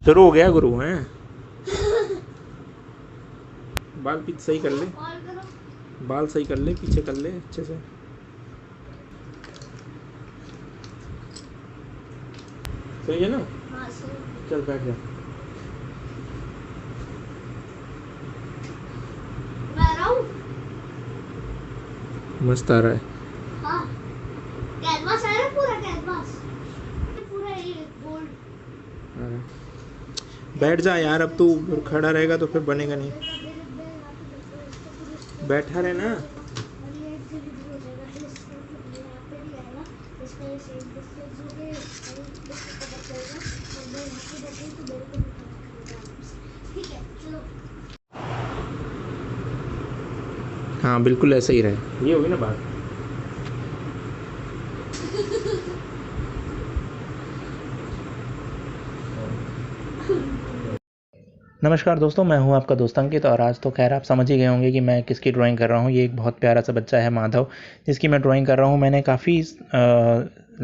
शुरू हो गया गुरु हैं। बाल पीछे सही कर ले, बाल सही कर ले, पीछे कर ले अच्छे से। सही है ना? हाँ सही। चल बैठ जा। मैं आ रहा हूँ। मस्त आ रहा है। हाँ कैनवास है ना, पूरा कैनवास, पूरा ये गोल्ड। बैठ जा यार, अब तू खड़ा रहेगा तो फिर बनेगा नहीं। बैठा रहे ना। हाँ बिल्कुल ऐसा ही रहे, ये होगी ना बात। नमस्कार दोस्तों, मैं हूं आपका दोस्त अंकित और आज तो खैर आप समझ ही गए होंगे कि मैं किसकी ड्राइंग कर रहा हूं। ये एक बहुत प्यारा सा बच्चा है माधव, जिसकी मैं ड्राइंग कर रहा हूं। मैंने काफ़ी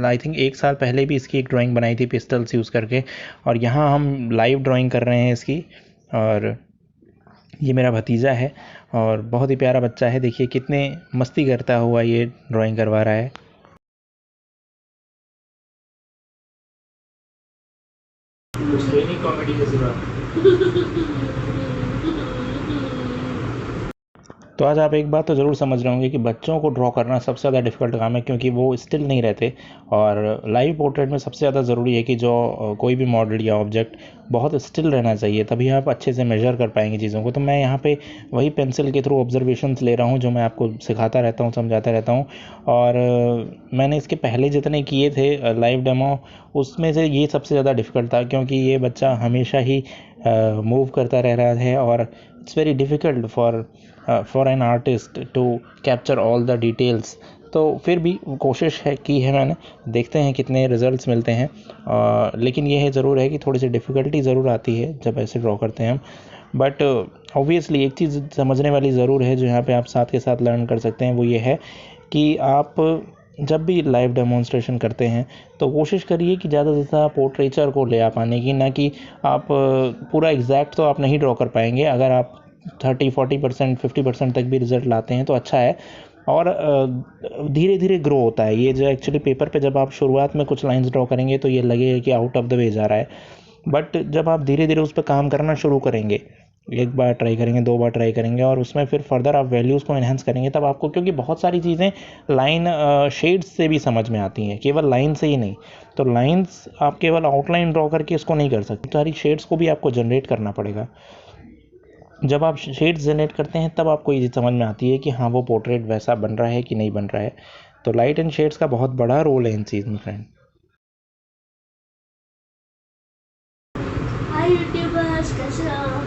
आई थिंक 1 साल पहले भी इसकी एक ड्राइंग बनाई थी पिस्टल्स यूज़ करके, और यहाँ हम लाइव ड्राइंग कर रहे हैं इसकी। और ये मेरा भतीजा है और बहुत ही प्यारा बच्चा है। देखिए कितने मस्ती करता हुआ ये ड्राइंग करवा रहा है। कुछ कॉमेडी जैसी बात। तो आज आप एक बात तो ज़रूर समझ रहे होंगे कि बच्चों को ड्रॉ करना सबसे ज़्यादा डिफ़िकल्ट काम है, क्योंकि वो स्टिल नहीं रहते। और लाइव पोर्ट्रेट में सबसे ज़्यादा ज़रूरी है कि जो कोई भी मॉडल या ऑब्जेक्ट बहुत स्टिल रहना चाहिए, तभी आप अच्छे से मेजर कर पाएंगे चीज़ों को। तो मैं यहाँ पे वही पेंसिल के थ्रू ऑब्जर्वेशंस ले रहा हूँ जो मैं आपको सिखाता रहता हूँ, समझाता रहता हूँ। और मैंने इसके पहले जितने किए थे लाइव डेमो, उसमें से ये सबसे ज़्यादा डिफ़िकल्ट था, क्योंकि ये बच्चा हमेशा ही मूव करता रह रहा है और it's very difficult for an artist to capture all the details. तो फिर भी कोशिश है की है मैंने, देखते हैं कितने रिजल्ट्स मिलते हैं। लेकिन ये है ज़रूर है कि थोड़ी सी डिफ़िकल्टी ज़रूर आती है जब ऐसे ड्रॉ करते हैं हम। बट ऑब्वियसली एक चीज़ समझने वाली ज़रूर है जो यहाँ पे आप साथ के साथ लर्न कर सकते हैं, वो ये है कि आप जब भी लाइव डेमोन्स्ट्रेशन करते हैं तो कोशिश करिए कि ज़्यादा से ज़्यादा पोर्ट्रेचर को ले आ पाने की, ना कि आप पूरा एग्जैक्ट तो आप नहीं ड्रॉ कर पाएंगे। अगर आप 30-40% 50% तक भी रिजल्ट लाते हैं तो अच्छा है। और धीरे धीरे ग्रो होता है ये, जो एक्चुअली पेपर पे जब आप शुरुआत में कुछ लाइंस ड्रॉ करेंगे तो ये लगेगा कि आउट ऑफ द वे जा रहा है। बट जब आप धीरे धीरे उस पर काम करना शुरू करेंगे, एक बार ट्राई करेंगे, 2 बार ट्राई करेंगे और उसमें फिर फर्दर आप वैल्यूज़ को एनहांस करेंगे, तब आपको, क्योंकि बहुत सारी चीज़ें लाइन शेड्स से भी समझ में आती हैं, केवल लाइन से ही नहीं। तो लाइंस आप केवल आउटलाइन ड्रॉ करके इसको नहीं कर सकते, सारी शेड्स को भी आपको जनरेट करना पड़ेगा। जब आप शेड्स जनरेट करते हैं तब आपको ये चीज़ समझ में आती है कि हाँ वो पोर्ट्रेट वैसा बन रहा है कि नहीं बन रहा है। तो लाइट एंड शेड्स का बहुत बड़ा रोल है इन चीज़ में फ्रेंड। हाय यूट्यूबर्स, कैसे हो?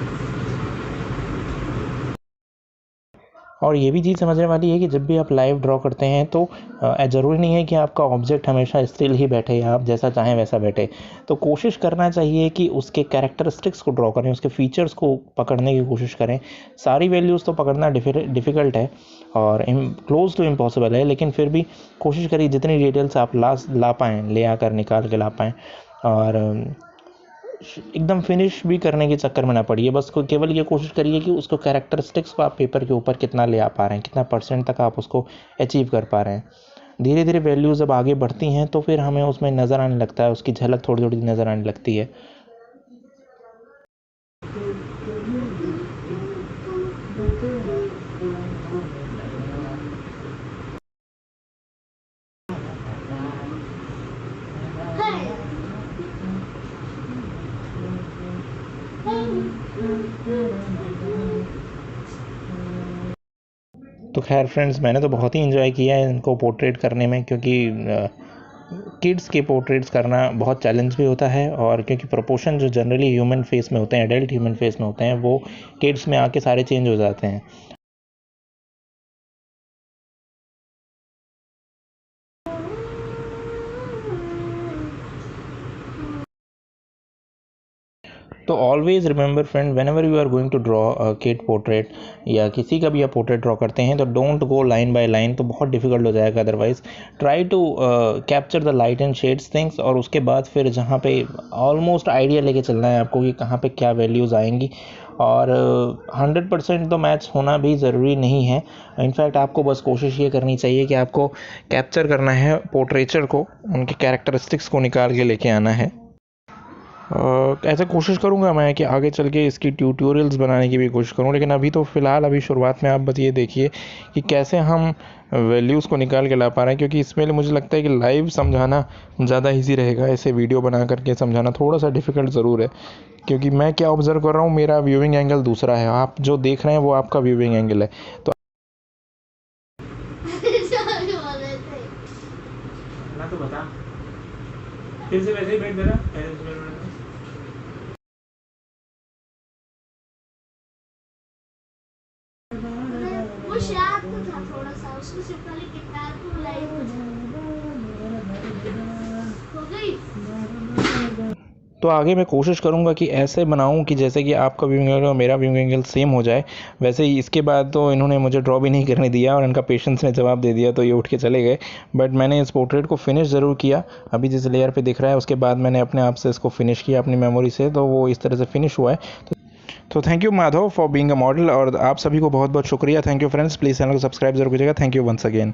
और ये भी चीज़ समझने वाली है कि जब भी आप लाइव ड्रॉ करते हैं तो ज़रूरी नहीं है कि आपका ऑब्जेक्ट हमेशा स्टिल ही बैठे या आप जैसा चाहें वैसा बैठे। तो कोशिश करना चाहिए कि उसके कैरेक्टरिस्टिक्स को ड्रॉ करें, उसके फीचर्स को पकड़ने की कोशिश करें। सारी वैल्यूज़ तो पकड़ना डिफ़िकल्ट है और क्लोज टू इम्पॉसिबल है, लेकिन फिर भी कोशिश करिए जितनी डिटेल्स आप ला पाएँ, ले आकर निकाल के ला पाएँ। और एकदम फिनिश भी करने के चक्कर में ना पड़िए, बस को केवल ये कोशिश करिए कि उसको कैरेक्टरिस्टिक्स को आप पेपर के ऊपर कितना ले आ पा रहे हैं, कितना परसेंट तक आप उसको अचीव कर पा रहे हैं। धीरे धीरे वैल्यूज़ जब आगे बढ़ती हैं तो फिर हमें उसमें नज़र आने लगता है, उसकी झलक थोड़ी थोड़ी नज़र आने लगती है। तो खैर फ्रेंड्स, मैंने तो बहुत ही इन्जॉय किया है इनको पोर्ट्रेट करने में, क्योंकि किड्स के पोर्ट्रेट्स करना बहुत चैलेंज भी होता है, और क्योंकि प्रोपोर्शन जो जनरली ह्यूमन फेस में होते हैं, एडल्ट ह्यूमन फेस में होते हैं, वो किड्स में आके सारे चेंज हो जाते हैं। तो always remember friend, whenever you are going to draw kid portrait या किसी का भी आप पोर्ट्रेट ड्रॉ करते हैं तो don't go line by line, तो बहुत डिफिकल्ट हो जाएगा। Otherwise try to capture the light and shades things, और उसके बाद फिर जहाँ पे ऑलमोस्ट आइडिया लेके चलना है आपको कि कहाँ पे क्या वैल्यूज़ आएंगी। और 100% तो मैच होना भी ज़रूरी नहीं है। इनफैक्ट आपको बस कोशिश ये करनी चाहिए कि आपको कैप्चर करना है पोर्ट्रेचर को, उनके कैरेक्टरिस्टिक्स को निकाल के लेके आना है। ऐसे कोशिश करूँगा मैं कि आगे चल के इसकी ट्यूटोरियल्स बनाने की भी कोशिश करूँ, लेकिन अभी तो फ़िलहाल अभी शुरुआत में आप बस ये देखिए कि कैसे हम वैल्यूज़ को निकाल के ला पा रहे हैं, क्योंकि इसमें मुझे लगता है कि लाइव समझाना ज़्यादा ईजी रहेगा। ऐसे वीडियो बना करके समझाना थोड़ा सा डिफ़िकल्ट ज़रूर है, क्योंकि मैं क्या ऑब्ज़र्व कर रहा हूँ, मेरा व्यूइंग एंगल दूसरा है, आप जो देख रहे हैं वो आपका व्यूइंग एंगल है। तो ना तो बता, फिर से वैसे ही बैठ देना। वो शायद तो था थोड़ा सा, उसको सिर्फ खाली गिटार को लाइव हो गई। तो आगे मैं कोशिश करूँगा कि ऐसे बनाऊँ कि जैसे कि आपका व्यूइंग एंगल और मेरा व्यूइंग एंगल सेम हो जाए। वैसे ही इसके बाद तो इन्होंने मुझे ड्रॉ भी नहीं करने दिया और इनका पेशेंस ने जवाब दे दिया, तो ये उठ के चले गए। बट मैंने इस पोर्ट्रेट को फिनिश ज़रूर किया। अभी जिस लेयर पे दिख रहा है उसके बाद मैंने अपने आप से इसको फिनिश किया अपनी मेमोरी से, तो वो इस तरह से फिनिश हुआ है। तो thank you Madhav for being a model, और आप सभी को बहुत बहुत शुक्रिया। Thank you friends, please channel को सब्सक्राइब जरूर कीजिएगा। Thank you once again.